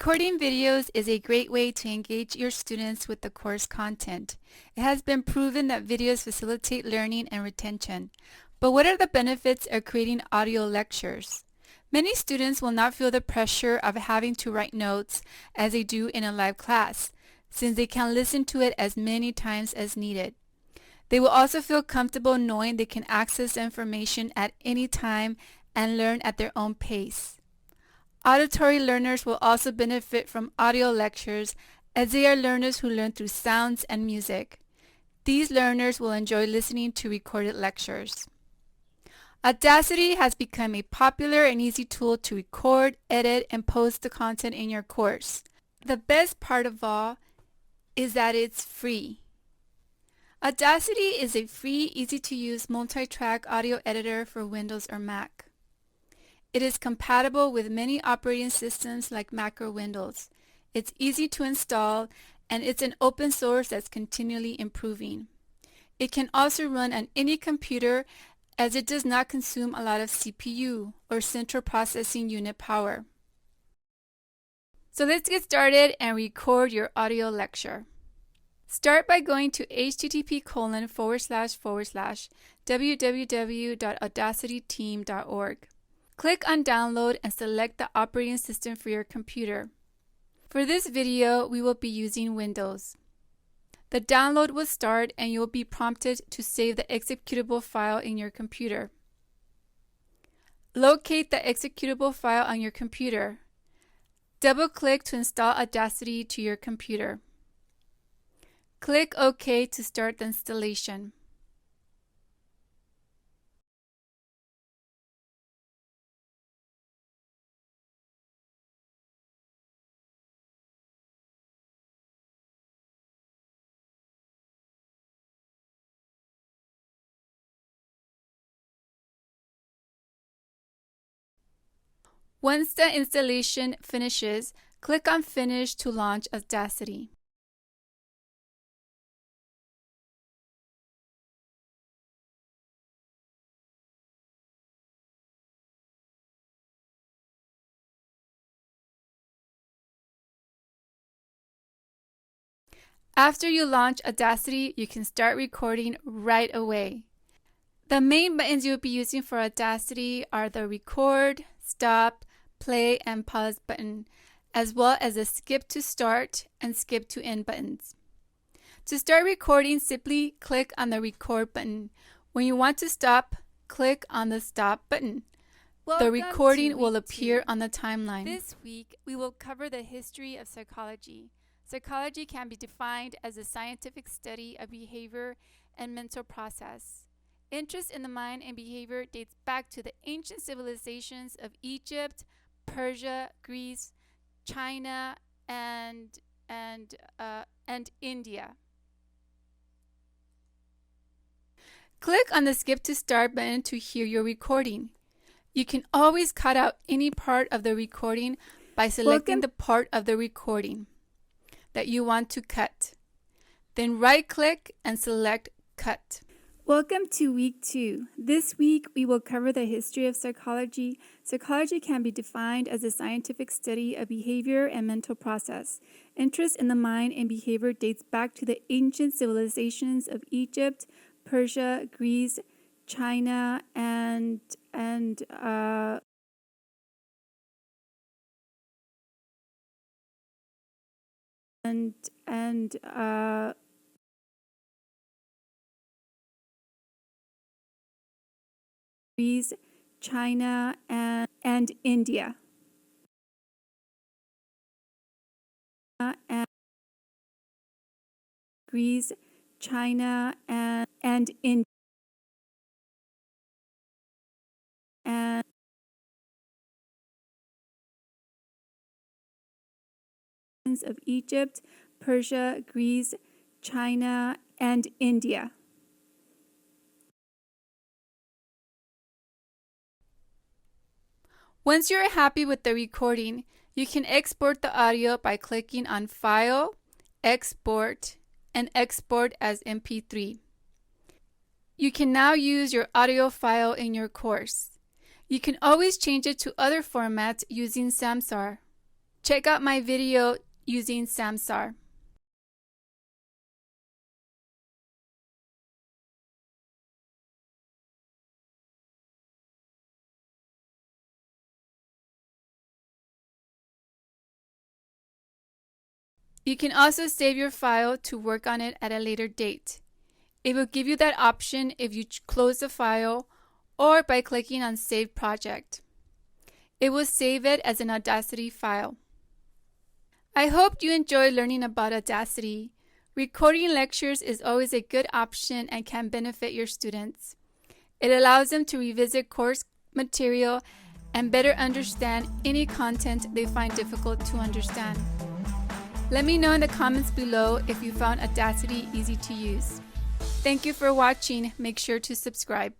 Recording videos is a great way to engage your students with the course content. It has been proven that videos facilitate learning and retention. But what are the benefits of creating audio lectures? Many students will not feel the pressure of having to write notes as they do in a live class, since they can listen to it as many times as needed. They will also feel comfortable knowing they can access information at any time and learn at their own pace. Auditory learners will also benefit from audio lectures as they are learners who learn through sounds and music. These learners will enjoy listening to recorded lectures. Audacity has become a popular and easy tool to record, edit, and post the content in your course. The best part of all is that it's free. Audacity is a free, easy-to-use multi-track audio editor for Windows or Mac. It is compatible with many operating systems like Mac or Windows. It's easy to install, and it's an open source that's continually improving. It can also run on any computer as it does not consume a lot of CPU or central processing unit power. So let's get started and record your audio lecture. Start by going to http://www.audacityteam.org. Click on Download and select the operating system for your computer. For this video, we will be using Windows. The download will start and you will be prompted to save the executable file in your computer. Locate the executable file on your computer. Double-click to install Audacity to your computer. Click OK to start the installation. Once the installation finishes, click on Finish to launch Audacity. After you launch Audacity, you can start recording right away. The main buttons you'll be using for Audacity are the Record, Stop, Play, and Pause button, as well as the Skip to Start and Skip to End buttons. To start recording, simply click on the Record button. When you want to stop, click on the Stop button. The recording will appear on the timeline. This week, we will cover the history of psychology. Psychology can be defined as a scientific study of behavior and mental process. Interest in the mind and behavior dates back to the ancient civilizations of Egypt, Persia, Greece, China, and India. Click on the Skip to Start button to hear your recording. You can always cut out any part of the recording by selecting the part of the recording that you want to cut. Then right-click and select Cut. Welcome to week 2. This week we will cover the history of psychology. Psychology can be defined as a scientific study of behavior and mental process. Interest in the mind and behavior dates back to the ancient civilizations of Egypt, Persia, Greece, China, and Greece, China, and India. And Greece, China, and India. Of Egypt, Persia, Greece, China, and India. Once you're happy with the recording, you can export the audio by clicking on File, Export, and Export as MP3. You can now use your audio file in your course. You can always change it to other formats using Samsar. Check out my video using Samsar. You can also save your file to work on it at a later date. It will give you that option if you close the file or by clicking on Save Project. It will save it as an Audacity file. I hope you enjoy learning about Audacity. Recording lectures is always a good option and can benefit your students. It allows them to revisit course material and better understand any content they find difficult to understand. Let me know in the comments below if you found Audacity easy to use. Thank you for watching. Make sure to subscribe.